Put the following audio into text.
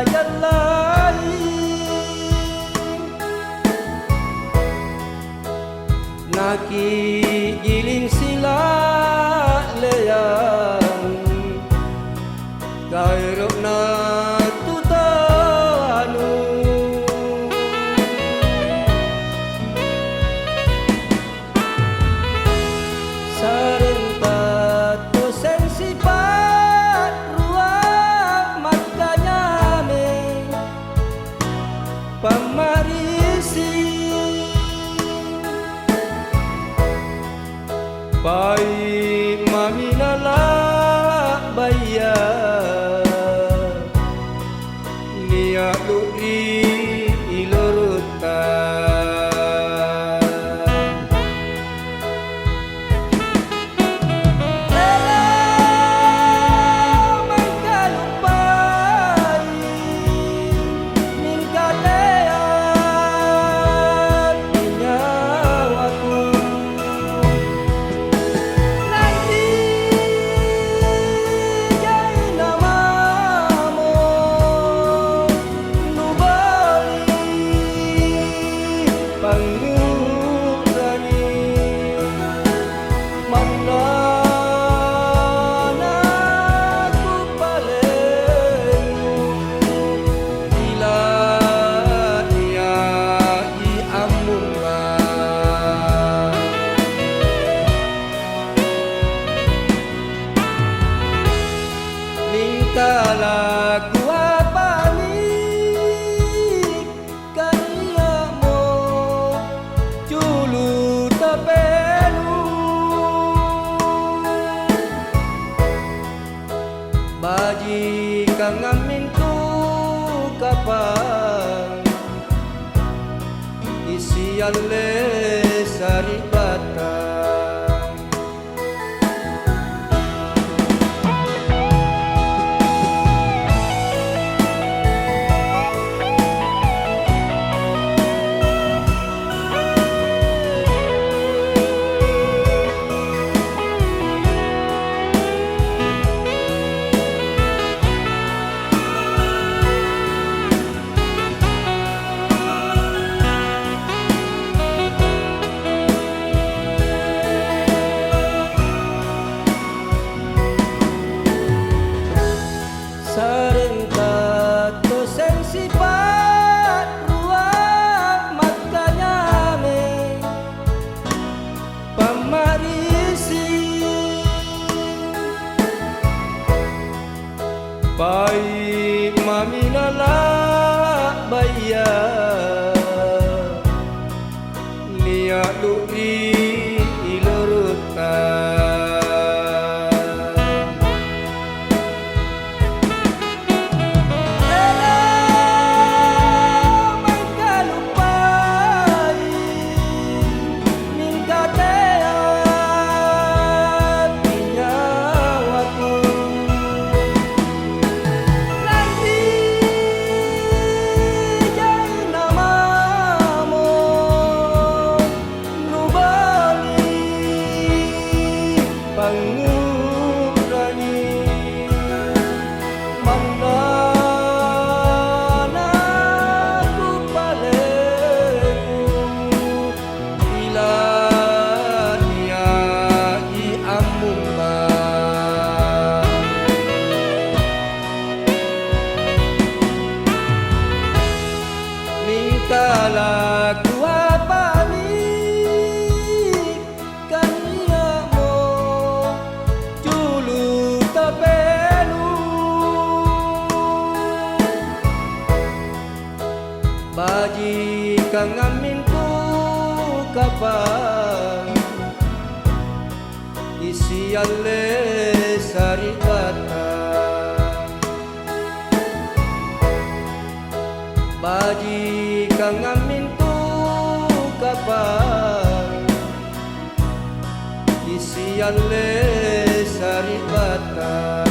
jalan lain. Naki giling sila leang gairok na tutanu. Serentak to sensipat ruang makanya me pamarisi pai maminala baya niya lui ilorutan ela mangkalupai min kalean nyawaku. Nanti jai namamu nubali pangurani mandana ku palenu ila ia i amunga. Mintalah ku apa ni kaniamu julu tapenu baji kang aminku kapan isi alle saribatan. Serentak to sensipat ruang makanya me pamarisi pai maminala baya niya lui ilorutan. Pangurani mandana ku palenu ila ia i amunga. Mintalah ku apa ni kaniamu julu tapenu baji kang aminku kapan isi alle saribatan. Baji kang aminku kapan isi alle saribatan.